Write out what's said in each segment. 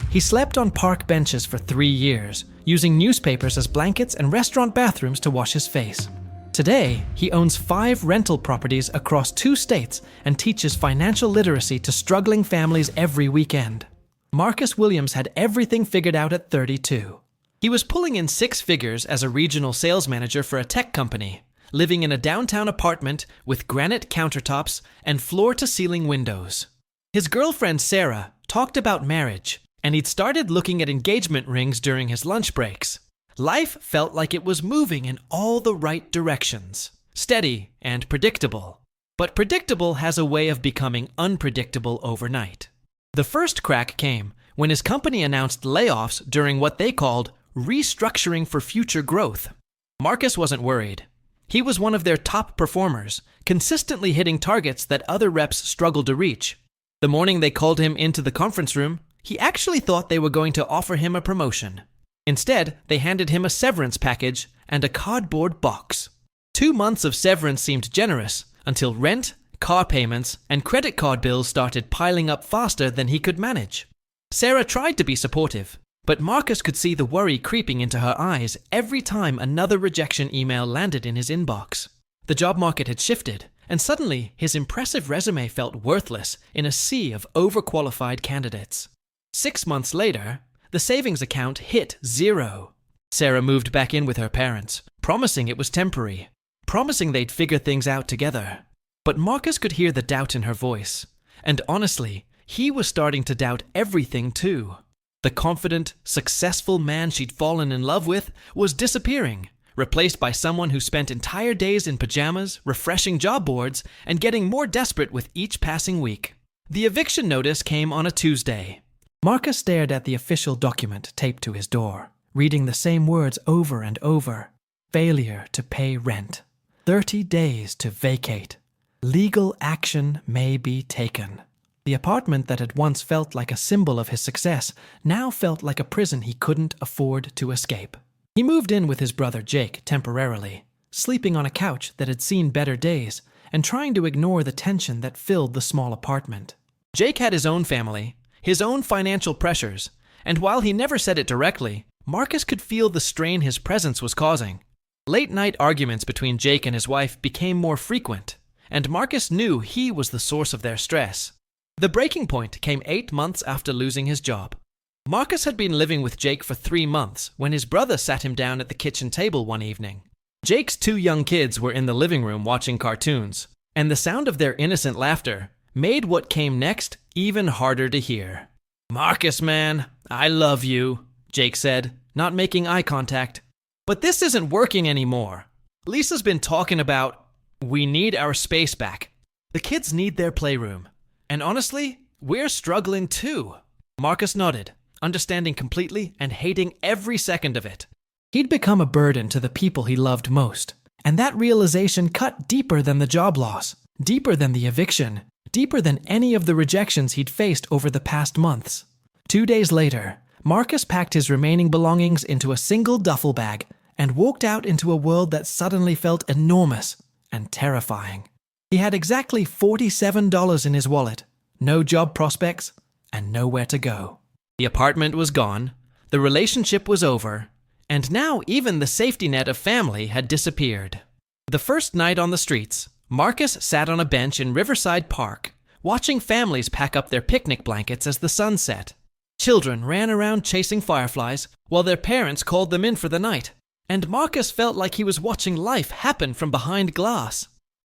He slept on park benches for 3 years, using newspapers as blankets and restaurant bathrooms to wash his face. Today, he owns 5 rental properties across 2 states and teaches financial literacy to struggling families every weekend. Marcus Williams had everything figured out at 32. He was pulling in 6 figures as a regional sales manager for a tech company, living in a downtown apartment with granite countertops and floor-to-ceiling windows. His girlfriend Sarah talked about marriage, and he'd started looking at engagement rings during his lunch breaks. Life felt like it was moving in all the right directions, steady and predictable. But predictable has a way of becoming unpredictable overnight. The first crack came when his company announced layoffs during what they called restructuring for future growth. Marcus wasn't worried. He was one of their top performers, consistently hitting targets that other reps struggled to reach. The morning they called him into the conference room, he actually thought they were going to offer him a promotion. Instead, they handed him a severance package and a cardboard box. 2 months of severance seemed generous until rent, car payments, and credit card bills started piling up faster than he could manage. Sarah tried to be supportive, but Marcus could see the worry creeping into her eyes every time another rejection email landed in his inbox. The job market had shifted, and suddenly his impressive resume felt worthless in a sea of overqualified candidates. 6 months later, the savings account hit 0. Sarah moved back in with her parents, promising it was temporary, promising they'd figure things out together. But Marcus could hear the doubt in her voice, and honestly, he was starting to doubt everything too. The confident, successful man she'd fallen in love with was disappearing, replaced by someone who spent entire days in pajamas, refreshing job boards, and getting more desperate with each passing week. The eviction notice came on a Tuesday. Marcus stared at the official document taped to his door, reading the same words over and over. Failure to pay rent. 30 days to vacate. Legal action may be taken. The apartment that had once felt like a symbol of his success now felt like a prison he couldn't afford to escape. He moved in with his brother Jake temporarily, sleeping on a couch that had seen better days and trying to ignore the tension that filled the small apartment. Jake had his own family, his own financial pressures, and while he never said it directly, Marcus could feel the strain his presence was causing. Late-night arguments between Jake and his wife became more frequent, and Marcus knew he was the source of their stress. The breaking point came 8 months after losing his job. Marcus had been living with Jake for 3 months when his brother sat him down at the kitchen table one evening. Jake's 2 young kids were in the living room watching cartoons, and the sound of their innocent laughter made what came next even harder to hear. "Marcus, man, I love you," Jake said, not making eye contact. "But this isn't working anymore. Lisa's been talking about, we need our space back. The kids need their playroom. And honestly, we're struggling too." Marcus nodded, understanding completely and hating every second of it. He'd become a burden to the people he loved most, and that realization cut deeper than the job loss, deeper than the eviction, deeper than any of the rejections he'd faced over the past months. 2 days later, Marcus packed his remaining belongings into a single duffel bag and walked out into a world that suddenly felt enormous and terrifying. He had exactly $47 in his wallet, no job prospects, and nowhere to go. The apartment was gone, the relationship was over, and now even the safety net of family had disappeared. The first night on the streets, Marcus sat on a bench in Riverside Park, watching families pack up their picnic blankets as the sun set. Children ran around chasing fireflies while their parents called them in for the night, and Marcus felt like he was watching life happen from behind glass.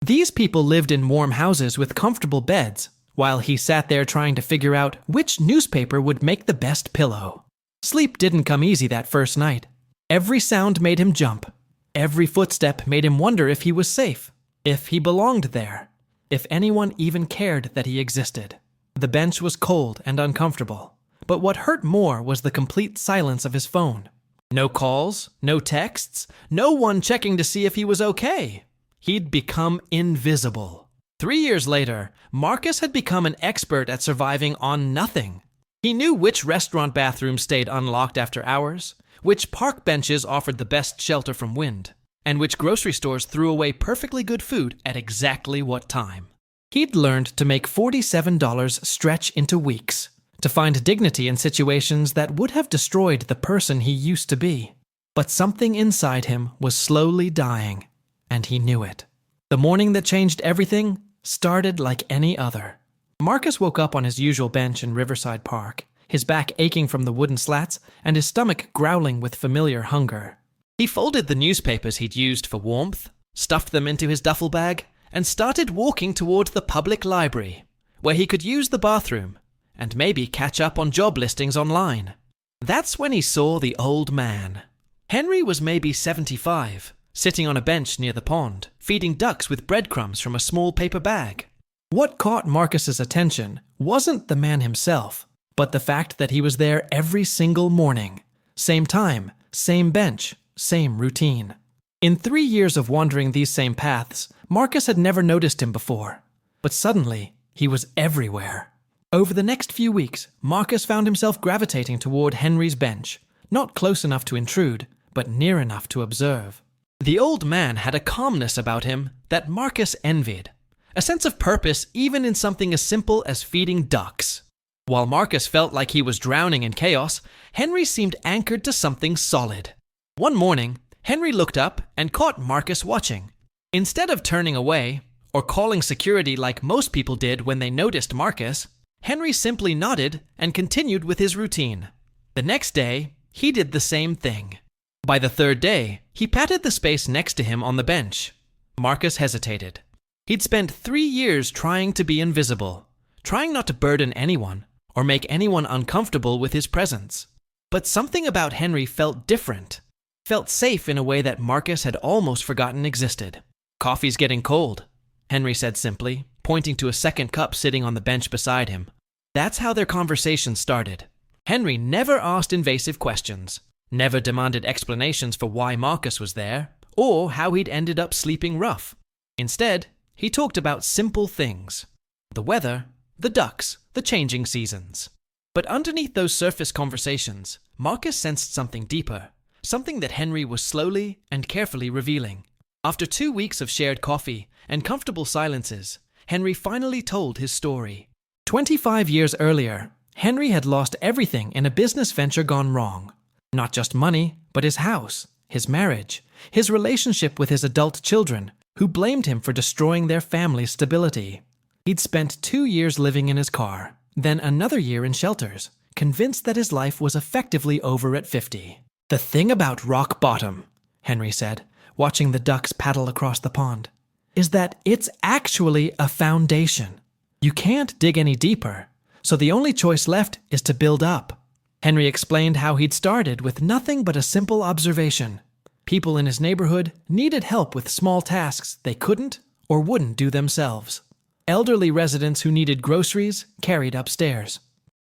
These people lived in warm houses with comfortable beds, while he sat there trying to figure out which newspaper would make the best pillow. Sleep didn't come easy that first night. Every sound made him jump. Every footstep made him wonder if he was safe, if he belonged there, if anyone even cared that he existed. The bench was cold and uncomfortable, but what hurt more was the complete silence of his phone. No calls, no texts, no one checking to see if he was okay. He'd become invisible. 3 years later, Marcus had become an expert at surviving on nothing. He knew which restaurant bathrooms stayed unlocked after hours, which park benches offered the best shelter from wind, and which grocery stores threw away perfectly good food at exactly what time. He'd learned to make $47 stretch into weeks, to find dignity in situations that would have destroyed the person he used to be. But something inside him was slowly dying, and he knew it. The morning that changed everything started like any other. Marcus woke up on his usual bench in Riverside Park, his back aching from the wooden slats and his stomach growling with familiar hunger. He folded the newspapers he'd used for warmth, stuffed them into his duffel bag, and started walking toward the public library, where he could use the bathroom and maybe catch up on job listings online. That's when he saw the old man. Henry was maybe 75, sitting on a bench near the pond, feeding ducks with breadcrumbs from a small paper bag. What caught Marcus's attention wasn't the man himself, but the fact that he was there every single morning. Same time, same bench, same routine. In 3 years of wandering these same paths, Marcus had never noticed him before. But suddenly, he was everywhere. Over the next few weeks, Marcus found himself gravitating toward Henry's bench, not close enough to intrude, but near enough to observe. The old man had a calmness about him that Marcus envied, a sense of purpose even in something as simple as feeding ducks. While Marcus felt like he was drowning in chaos, Henry seemed anchored to something solid. One morning, Henry looked up and caught Marcus watching. Instead of turning away, or calling security like most people did when they noticed Marcus, Henry simply nodded and continued with his routine. The next day, he did the same thing. By the third day, he patted the space next to him on the bench. Marcus hesitated. He'd spent 3 years trying to be invisible, trying not to burden anyone or make anyone uncomfortable with his presence. But something about Henry felt different, felt safe in a way that Marcus had almost forgotten existed. "Coffee's getting cold," Henry said simply, pointing to a second cup sitting on the bench beside him. That's how their conversation started. Henry never asked invasive questions, never demanded explanations for why Marcus was there, or how he'd ended up sleeping rough. Instead, he talked about simple things: the weather, the ducks, the changing seasons. But underneath those surface conversations, Marcus sensed something deeper, something that Henry was slowly and carefully revealing. After 2 weeks of shared coffee and comfortable silences, Henry finally told his story. 25 years earlier, Henry had lost everything in a business venture gone wrong. Not just money, but his house, his marriage, his relationship with his adult children, who blamed him for destroying their family's stability. He'd spent 2 years living in his car, then another year in shelters, convinced that his life was effectively over at 50. "The thing about rock bottom," Henry said, watching the ducks paddle across the pond, "is that it's actually a foundation. You can't dig any deeper, so the only choice left is to build up." Henry explained how he'd started with nothing but a simple observation. People in his neighborhood needed help with small tasks they couldn't or wouldn't do themselves. Elderly residents who needed groceries carried upstairs.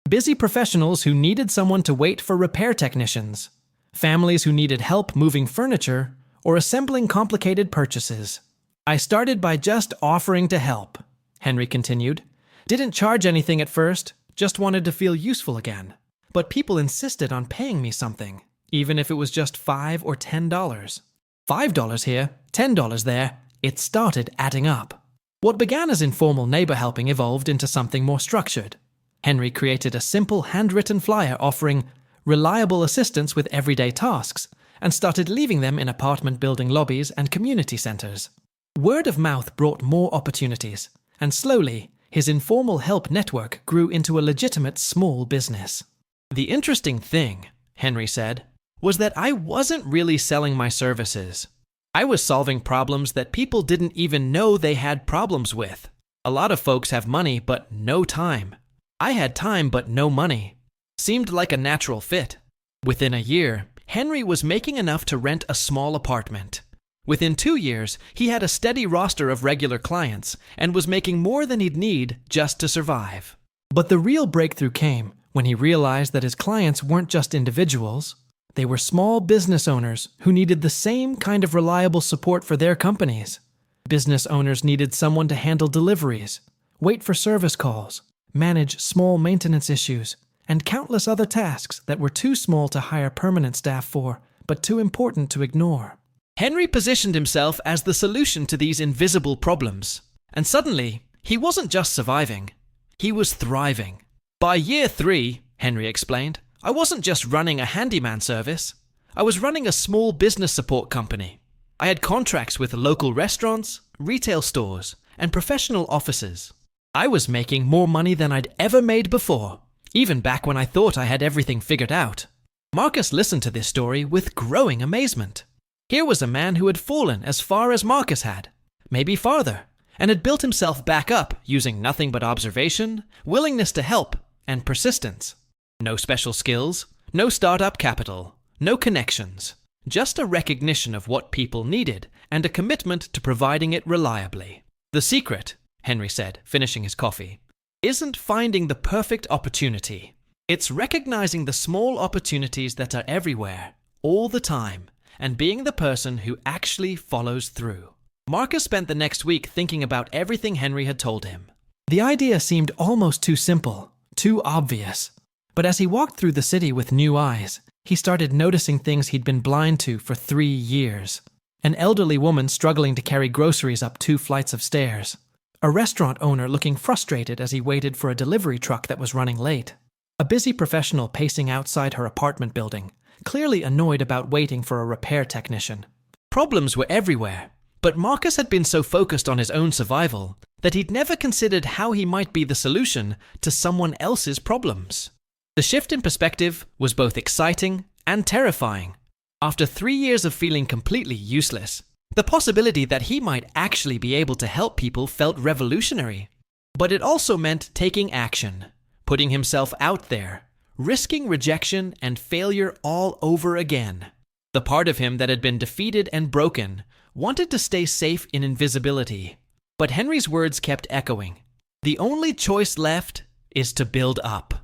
Busy professionals who needed someone to wait for repair technicians. Families who needed help moving furniture or assembling complicated purchases. "I started by just offering to help," Henry continued. "Didn't charge anything at first, just wanted to feel useful again. But people insisted on paying me something, even if it was just $5 or $10. $5 here, $10 there, it started adding up." What began as informal neighbor helping evolved into something more structured. Henry created a simple handwritten flyer offering reliable assistance with everyday tasks and started leaving them in apartment building lobbies and community centers. Word of mouth brought more opportunities, and slowly, his informal help network grew into a legitimate small business. "The interesting thing," Henry said, "was that I wasn't really selling my services. I was solving problems that people didn't even know they had problems with. A lot of folks have money but no time. I had time but no money. Seemed like a natural fit." Within a year, Henry was making enough to rent a small apartment. Within 2 years, he had a steady roster of regular clients and was making more than he'd need just to survive. But the real breakthrough came when he realized that his clients weren't just individuals. They were small business owners who needed the same kind of reliable support for their companies. Business owners needed someone to handle deliveries, wait for service calls, manage small maintenance issues, and countless other tasks that were too small to hire permanent staff for, but too important to ignore. Henry positioned himself as the solution to these invisible problems. And suddenly, he wasn't just surviving, he was thriving. By year 3, Henry explained, I wasn't just running a handyman service. I was running a small business support company. I had contracts with local restaurants, retail stores, and professional offices. I was making more money than I'd ever made before, even back when I thought I had everything figured out. Marcus listened to this story with growing amazement. Here was a man who had fallen as far as Marcus had, maybe farther, and had built himself back up using nothing but observation, willingness to help, and persistence. No special skills, no startup capital, no connections, just a recognition of what people needed and a commitment to providing it reliably. The secret, Henry said, finishing his coffee, isn't finding the perfect opportunity. It's recognizing the small opportunities that are everywhere, all the time, and being the person who actually follows through. Marcus spent the next week thinking about everything Henry had told him. The idea seemed almost too simple, too obvious. But as he walked through the city with new eyes, he started noticing things he'd been blind to for 3 years. An elderly woman struggling to carry groceries up 2 flights of stairs. A restaurant owner looking frustrated as he waited for a delivery truck that was running late. A busy professional pacing outside her apartment building, clearly annoyed about waiting for a repair technician. Problems were everywhere, but Marcus had been so focused on his own survival that he'd never considered how he might be the solution to someone else's problems. The shift in perspective was both exciting and terrifying. After 3 years of feeling completely useless, the possibility that he might actually be able to help people felt revolutionary. But it also meant taking action, putting himself out there, risking rejection and failure all over again. The part of him that had been defeated and broken wanted to stay safe in invisibility. But Henry's words kept echoing. The only choice left is to build up.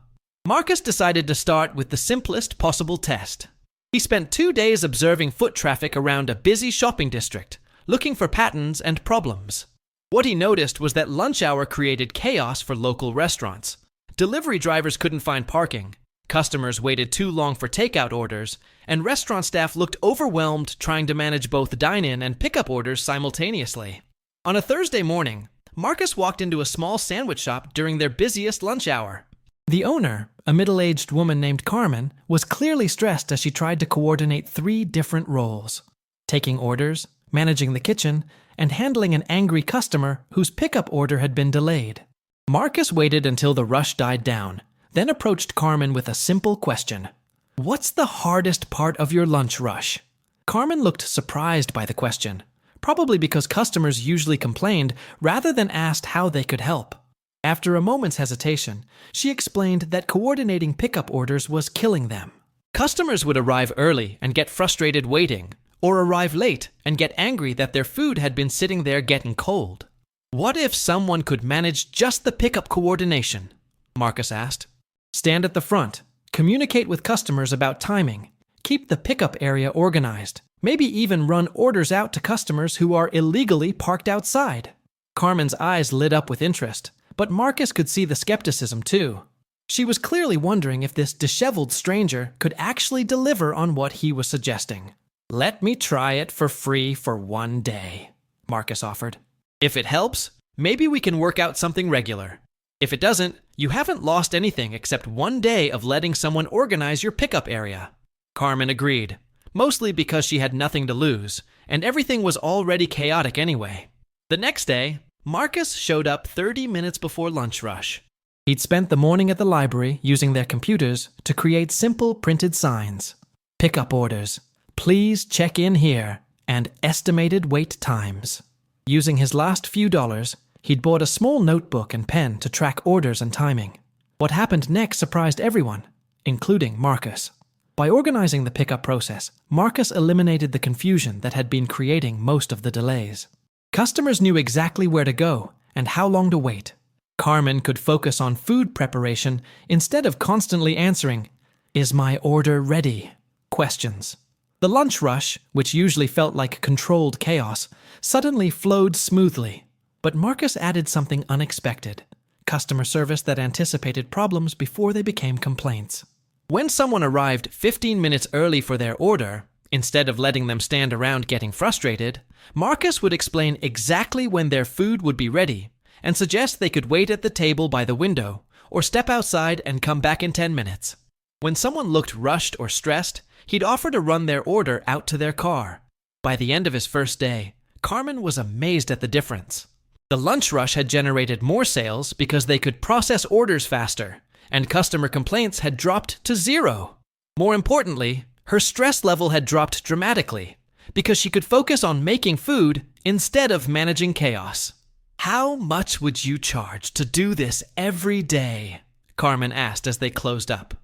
Marcus decided to start with the simplest possible test. He spent 2 days observing foot traffic around a busy shopping district, looking for patterns and problems. What he noticed was that lunch hour created chaos for local restaurants. Delivery drivers couldn't find parking, customers waited too long for takeout orders, and restaurant staff looked overwhelmed trying to manage both dine-in and pickup orders simultaneously. On a Thursday morning, Marcus walked into a small sandwich shop during their busiest lunch hour. The owner, a middle-aged woman named Carmen, was clearly stressed as she tried to coordinate 3 different roles: taking orders, managing the kitchen, and handling an angry customer whose pickup order had been delayed. Marcus waited until the rush died down, then approached Carmen with a simple question. "What's the hardest part of your lunch rush?" Carmen looked surprised by the question, probably because customers usually complained rather than asked how they could help. After a moment's hesitation, she explained that coordinating pickup orders was killing them. Customers would arrive early and get frustrated waiting, or arrive late and get angry that their food had been sitting there getting cold. What if someone could manage just the pickup coordination? Marcus asked. Stand at the front, communicate with customers about timing, keep the pickup area organized, maybe even run orders out to customers who are illegally parked outside. Carmen's eyes lit up with interest, but Marcus could see the skepticism too. She was clearly wondering if this disheveled stranger could actually deliver on what he was suggesting. "Let me try it for free for 1 day," Marcus offered. "If it helps, maybe we can work out something regular. If it doesn't, you haven't lost anything except 1 day of letting someone organize your pickup area." Carmen agreed, mostly because she had nothing to lose, and everything was already chaotic anyway. The next day, Marcus showed up 30 minutes before lunch rush. He'd spent the morning at the library using their computers to create simple printed signs. Pickup orders, please check in here, and estimated wait times. Using his last few dollars, he'd bought a small notebook and pen to track orders and timing. What happened next surprised everyone, including Marcus. By organizing the pickup process, Marcus eliminated the confusion that had been creating most of the delays. Customers knew exactly where to go and how long to wait. Carmen could focus on food preparation instead of constantly answering, "Is my order ready?" questions. The lunch rush, which usually felt like controlled chaos, suddenly flowed smoothly. But Marcus added something unexpected: customer service that anticipated problems before they became complaints. When someone arrived 15 minutes early for their order, instead of letting them stand around getting frustrated, Marcus would explain exactly when their food would be ready and suggest they could wait at the table by the window or step outside and come back in 10 minutes. When someone looked rushed or stressed, he'd offer to run their order out to their car. By the end of his first day, Carmen was amazed at the difference. The lunch rush had generated more sales because they could process orders faster, and customer complaints had dropped to 0. More importantly, her stress level had dropped dramatically because she could focus on making food instead of managing chaos. "How much would you charge to do this every day?" Carmen asked as they closed up.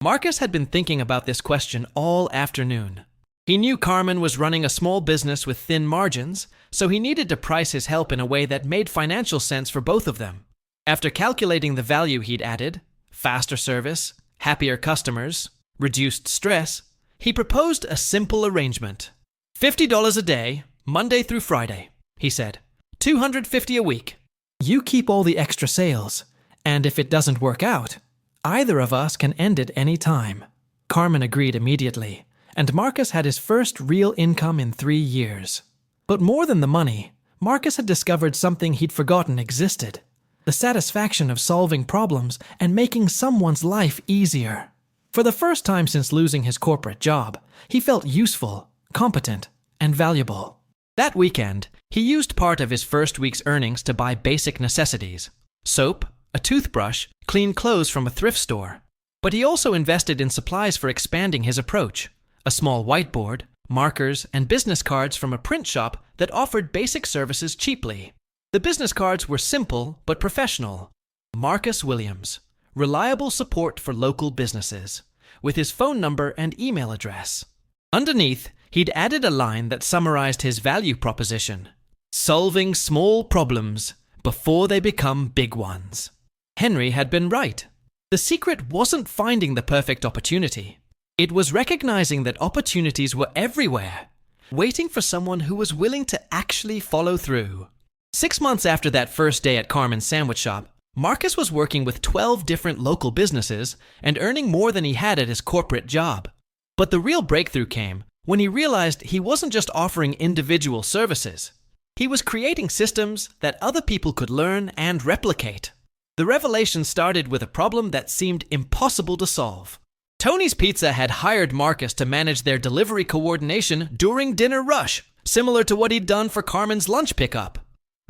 Marcus had been thinking about this question all afternoon. He knew Carmen was running a small business with thin margins, so he needed to price his help in a way that made financial sense for both of them. After calculating the value he'd added, faster service, happier customers, reduced stress, he proposed a simple arrangement. $50 a day, Monday through Friday, he said. $250 a week. You keep all the extra sales, and if it doesn't work out, either of us can end it any time. Carmen agreed immediately, and Marcus had his first real income in 3 years. But more than the money, Marcus had discovered something he'd forgotten existed: the satisfaction of solving problems and making someone's life easier. For the first time since losing his corporate job, he felt useful, competent, and valuable. That weekend, he used part of his first week's earnings to buy basic necessities: soap, a toothbrush, clean clothes from a thrift store. But he also invested in supplies for expanding his approach: a small whiteboard, markers, and business cards from a print shop that offered basic services cheaply. The business cards were simple but professional. Marcus Williams, reliable support for local businesses, with his phone number and email address. Underneath, he'd added a line that summarized his value proposition: solving small problems before they become big ones. Henry had been right. The secret wasn't finding the perfect opportunity. It was recognizing that opportunities were everywhere, waiting for someone who was willing to actually follow through. 6 months after that first day at Carmen's sandwich shop, Marcus was working with 12 different local businesses and earning more than he had at his corporate job. But the real breakthrough came when he realized he wasn't just offering individual services. He was creating systems that other people could learn and replicate. The revelation started with a problem that seemed impossible to solve. Tony's Pizza had hired Marcus to manage their delivery coordination during dinner rush, similar to what he'd done for Carmen's lunch pickup.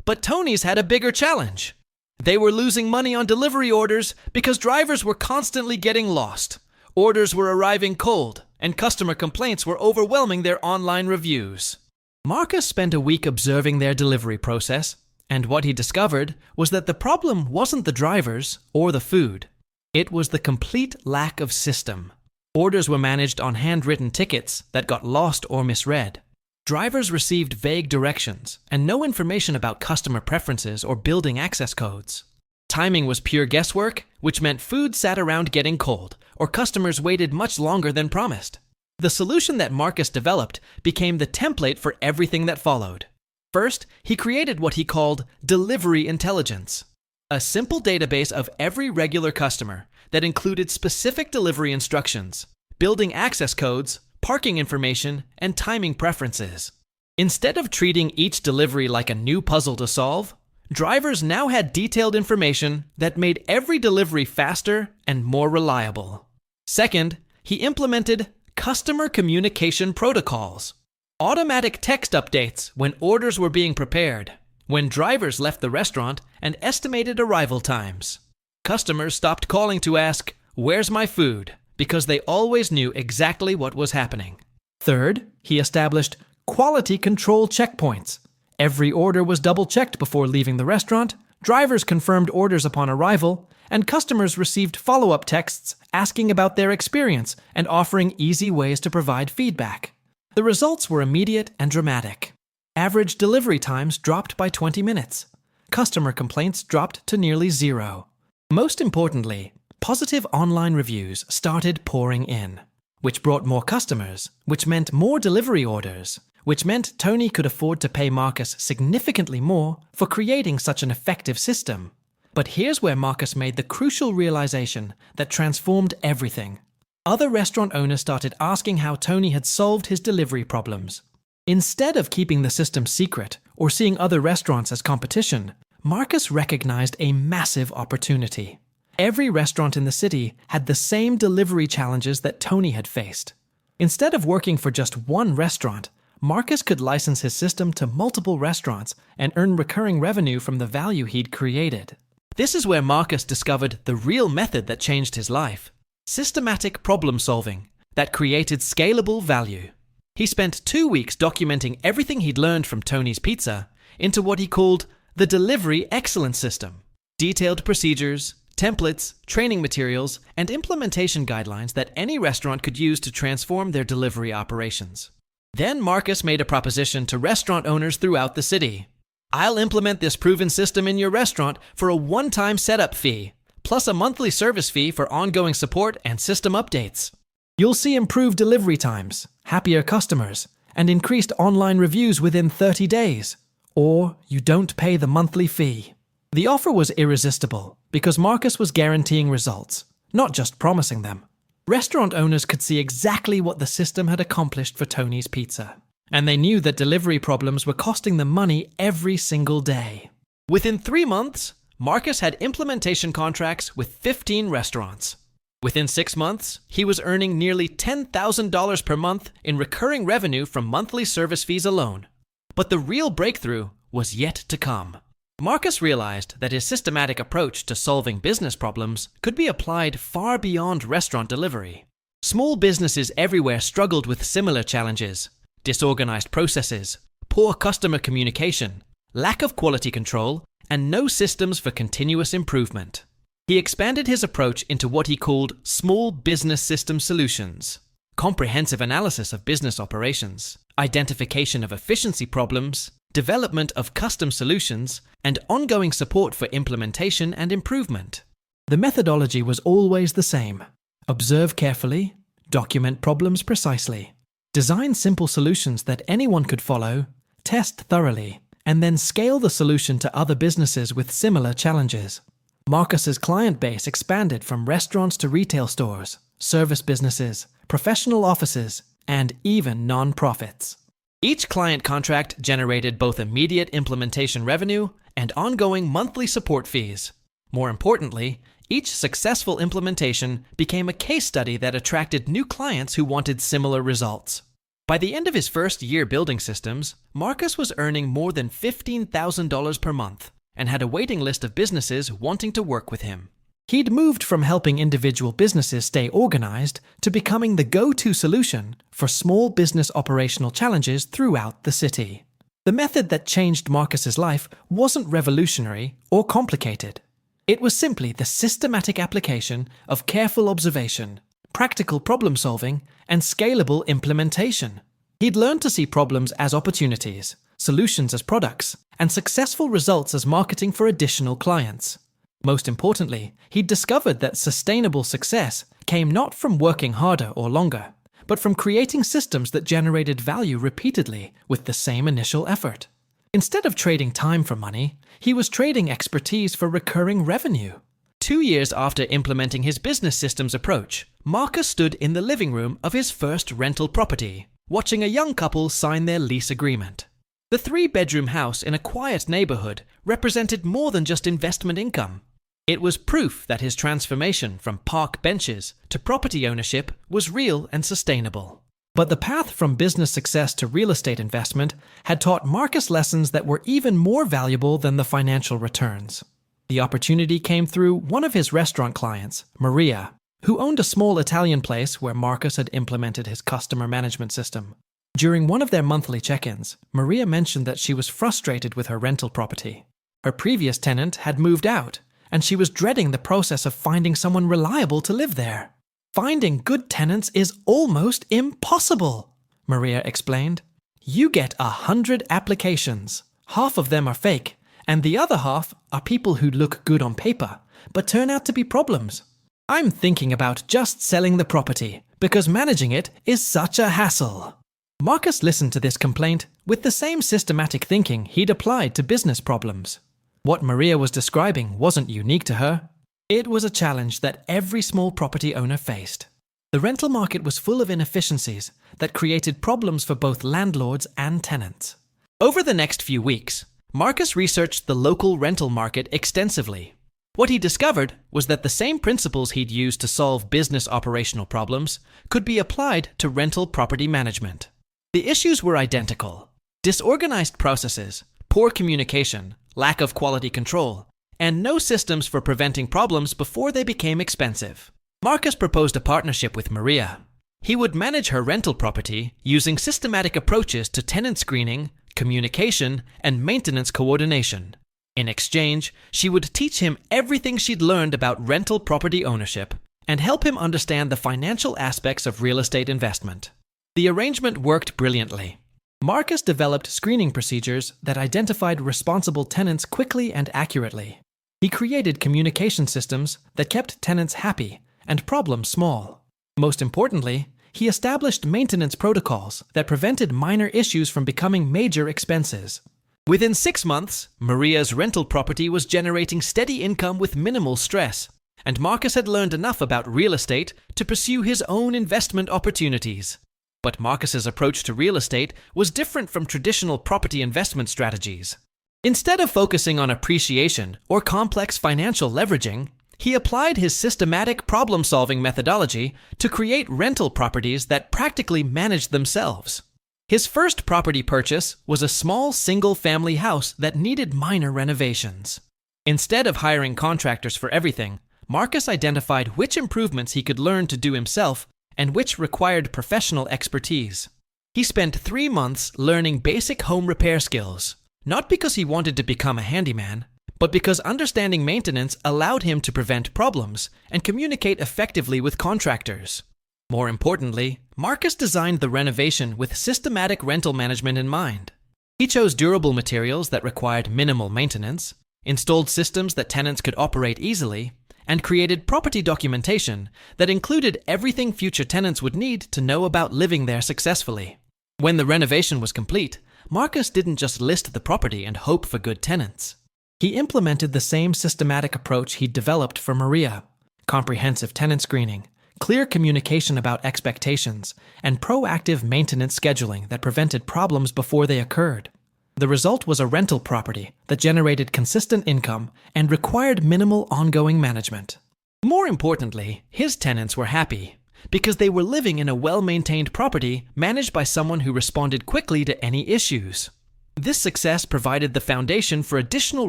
But Tony's had a bigger challenge. They were losing money on delivery orders because drivers were constantly getting lost. Orders were arriving cold, and customer complaints were overwhelming their online reviews. Marcus spent a week observing their delivery process, and what he discovered was that the problem wasn't the drivers or the food. It was the complete lack of system. Orders were managed on handwritten tickets that got lost or misread. Drivers received vague directions and no information about customer preferences or building access codes. Timing was pure guesswork, which meant food sat around getting cold, or customers waited much longer than promised. The solution that Marcus developed became the template for everything that followed. First, he created what he called delivery intelligence, a simple database of every regular customer that included specific delivery instructions, building access codes, parking information, and timing preferences. Instead of treating each delivery like a new puzzle to solve, drivers now had detailed information that made every delivery faster and more reliable. Second, he implemented customer communication protocols, automatic text updates when orders were being prepared, when drivers left the restaurant, and estimated arrival times. Customers stopped calling to ask, "Where's my food?" because they always knew exactly what was happening. Third, he established quality control checkpoints. Every order was double-checked before leaving the restaurant, drivers confirmed orders upon arrival, and customers received follow-up texts asking about their experience and offering easy ways to provide feedback. The results were immediate and dramatic. Average delivery times dropped by 20 minutes. Customer complaints dropped to nearly 0. Most importantly, positive online reviews started pouring in, which brought more customers, which meant more delivery orders, which meant Tony could afford to pay Marcus significantly more for creating such an effective system. But here's where Marcus made the crucial realization that transformed everything. Other restaurant owners started asking how Tony had solved his delivery problems. Instead of keeping the system secret or seeing other restaurants as competition, Marcus recognized a massive opportunity. Every restaurant in the city had the same delivery challenges that Tony had faced. Instead of working for just one restaurant, Marcus could license his system to multiple restaurants and earn recurring revenue from the value he'd created. This is where Marcus discovered the real method that changed his life: systematic problem solving that created scalable value. He spent 2 weeks documenting everything he'd learned from Tony's Pizza into what he called the Delivery Excellence System: detailed procedures, templates, training materials, and implementation guidelines that any restaurant could use to transform their delivery operations. Then Marcus made a proposition to restaurant owners throughout the city. "I'll implement this proven system in your restaurant for a one-time setup fee, plus a monthly service fee for ongoing support and system updates. You'll see improved delivery times, happier customers, and increased online reviews within 30 days. Or you don't pay the monthly fee." The offer was irresistible because Marcus was guaranteeing results, not just promising them. Restaurant owners could see exactly what the system had accomplished for Tony's Pizza, and they knew that delivery problems were costing them money every single day. Within 3 months, Marcus had implementation contracts with 15 restaurants. Within 6 months, he was earning nearly $10,000 per month in recurring revenue from monthly service fees alone. But the real breakthrough was yet to come. Marcus realized that his systematic approach to solving business problems could be applied far beyond restaurant delivery. Small businesses everywhere struggled with similar challenges: disorganized processes, poor customer communication, lack of quality control, and no systems for continuous improvement. He expanded his approach into what he called small business system solutions: comprehensive analysis of business operations, identification of efficiency problems, development of custom solutions, and ongoing support for implementation and improvement. The methodology was always the same: observe carefully, document problems precisely, design simple solutions that anyone could follow, test thoroughly, and then scale the solution to other businesses with similar challenges. Marcus's client base expanded from restaurants to retail stores, service businesses, professional offices, and even non-profits. Each client contract generated both immediate implementation revenue and ongoing monthly support fees. More importantly, each successful implementation became a case study that attracted new clients who wanted similar results. By the end of his first year building systems, Marcus was earning more than $15,000 per month and had a waiting list of businesses wanting to work with him. He'd moved from helping individual businesses stay organized to becoming the go-to solution for small business operational challenges throughout the city. The method that changed Marcus's life wasn't revolutionary or complicated. It was simply the systematic application of careful observation, practical problem solving, and scalable implementation. He'd learned to see problems as opportunities, solutions as products, and successful results as marketing for additional clients. Most importantly, he discovered that sustainable success came not from working harder or longer, but from creating systems that generated value repeatedly with the same initial effort. Instead of trading time for money, he was trading expertise for recurring revenue. 2 years after implementing his business systems approach, Marcus stood in the living room of his first rental property, watching a young couple sign their lease agreement. The 3-bedroom house in a quiet neighborhood represented more than just investment income. It was proof that his transformation from park benches to property ownership was real and sustainable. But the path from business success to real estate investment had taught Marcus lessons that were even more valuable than the financial returns. The opportunity came through one of his restaurant clients, Maria, who owned a small Italian place where Marcus had implemented his customer management system. During one of their monthly check-ins, Maria mentioned that she was frustrated with her rental property. Her previous tenant had moved out, and she was dreading the process of finding someone reliable to live there. "Finding good tenants is almost impossible," Maria explained. "You get 100 applications. Half of them are fake, and the other half are people who look good on paper, but turn out to be problems. I'm thinking about just selling the property because managing it is such a hassle." Marcus listened to this complaint with the same systematic thinking he'd applied to business problems. What Maria was describing wasn't unique to her. It was a challenge that every small property owner faced. The rental market was full of inefficiencies that created problems for both landlords and tenants. Over the next few weeks, Marcus researched the local rental market extensively. What he discovered was that the same principles he'd used to solve business operational problems could be applied to rental property management. The issues were identical: disorganized processes, poor communication, lack of quality control, and no systems for preventing problems before they became expensive. Marcus proposed a partnership with Maria. He would manage her rental property using systematic approaches to tenant screening, communication, and maintenance coordination. In exchange, she would teach him everything she'd learned about rental property ownership and help him understand the financial aspects of real estate investment. The arrangement worked brilliantly. Marcus developed screening procedures that identified responsible tenants quickly and accurately. He created communication systems that kept tenants happy and problems small. Most importantly, he established maintenance protocols that prevented minor issues from becoming major expenses. Within 6 months, Maria's rental property was generating steady income with minimal stress, and Marcus had learned enough about real estate to pursue his own investment opportunities. But Marcus's approach to real estate was different from traditional property investment strategies. Instead of focusing on appreciation or complex financial leveraging, he applied his systematic problem-solving methodology to create rental properties that practically managed themselves. His first property purchase was a small single-family house that needed minor renovations. Instead of hiring contractors for everything, Marcus identified which improvements he could learn to do himself and which required professional expertise. He spent 3 months learning basic home repair skills, not because he wanted to become a handyman, but because understanding maintenance allowed him to prevent problems and communicate effectively with contractors. More importantly, Marcus designed the renovation with systematic rental management in mind. He chose durable materials that required minimal maintenance, installed systems that tenants could operate easily, and created property documentation that included everything future tenants would need to know about living there successfully. When the renovation was complete, Marcus didn't just list the property and hope for good tenants. He implemented the same systematic approach he'd developed for Maria: comprehensive tenant screening, clear communication about expectations, and proactive maintenance scheduling that prevented problems before they occurred. The result was a rental property that generated consistent income and required minimal ongoing management. More importantly, his tenants were happy because they were living in a well-maintained property managed by someone who responded quickly to any issues. This success provided the foundation for additional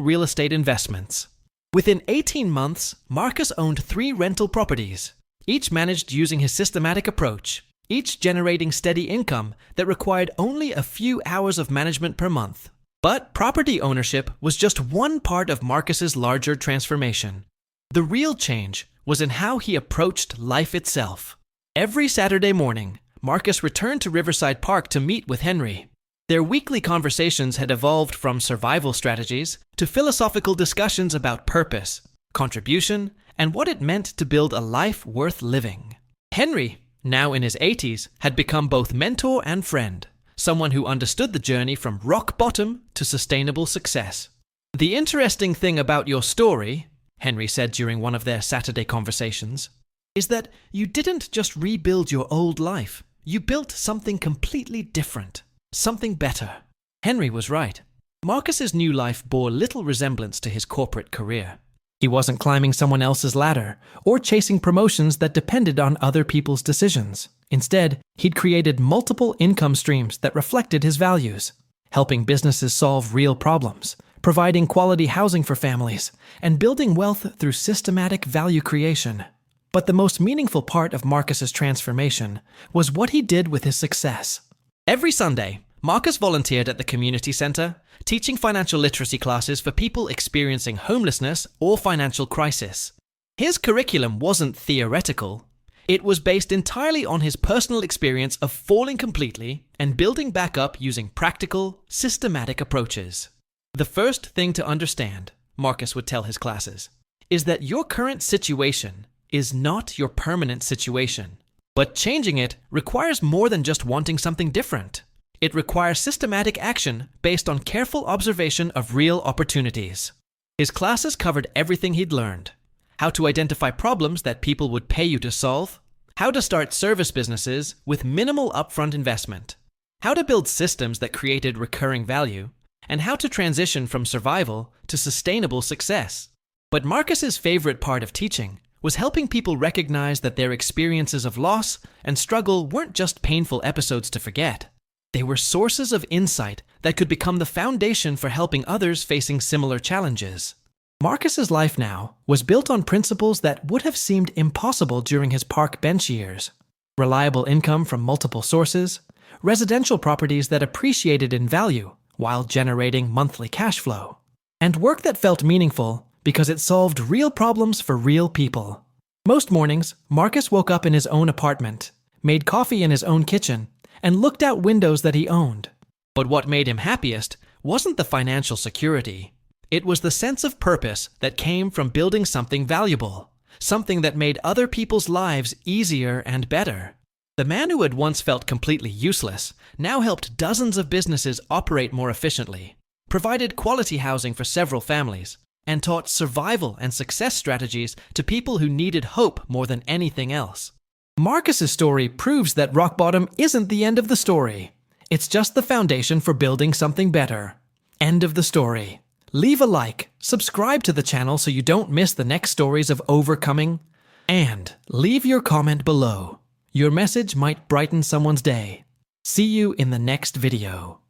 real estate investments. Within 18 months, Marcus owned 3 rental properties, each managed using his systematic approach, each generating steady income that required only a few hours of management per month. But property ownership was just one part of Marcus's larger transformation. The real change was in how he approached life itself. Every Saturday morning, Marcus returned to Riverside Park to meet with Henry. Their weekly conversations had evolved from survival strategies to philosophical discussions about purpose, contribution, and what it meant to build a life worth living. Henry, now in his 80s, had become both mentor and friend, someone who understood the journey from rock bottom to sustainable success. "The interesting thing about your story," Henry said during one of their Saturday conversations, "is that you didn't just rebuild your old life, you built something completely different. Something better." Henry was right. Marcus's new life bore little resemblance to his corporate career. He wasn't climbing someone else's ladder or chasing promotions that depended on other people's decisions. Instead, he'd created multiple income streams that reflected his values, helping businesses solve real problems, providing quality housing for families, and building wealth through systematic value creation. But the most meaningful part of Marcus's transformation was what he did with his success. Every Sunday, Marcus volunteered at the community center, teaching financial literacy classes for people experiencing homelessness or financial crisis. His curriculum wasn't theoretical. It was based entirely on his personal experience of falling completely and building back up using practical, systematic approaches. "The first thing to understand," Marcus would tell his classes, "is that your current situation is not your permanent situation. But changing it requires more than just wanting something different. It requires systematic action based on careful observation of real opportunities." His classes covered everything he'd learned: how to identify problems that people would pay you to solve, how to start service businesses with minimal upfront investment, how to build systems that created recurring value, and how to transition from survival to sustainable success. But Marcus's favorite part of teaching was helping people recognize that their experiences of loss and struggle weren't just painful episodes to forget. They were sources of insight that could become the foundation for helping others facing similar challenges. Marcus's life now was built on principles that would have seemed impossible during his park bench years. Reliable income from multiple sources, residential properties that appreciated in value while generating monthly cash flow, and work that felt meaningful because it solved real problems for real people. Most mornings, Marcus woke up in his own apartment, made coffee in his own kitchen, and looked out windows that he owned. But what made him happiest wasn't the financial security. It was the sense of purpose that came from building something valuable, something that made other people's lives easier and better. The man who had once felt completely useless now helped dozens of businesses operate more efficiently, provided quality housing for several families, and taught survival and success strategies to people who needed hope more than anything else. Marcus's story proves that rock bottom isn't the end of the story. It's just the foundation for building something better. End of the story. Leave a like, subscribe to the channel so you don't miss the next stories of overcoming, and leave your comment below. Your message might brighten someone's day. See you in the next video.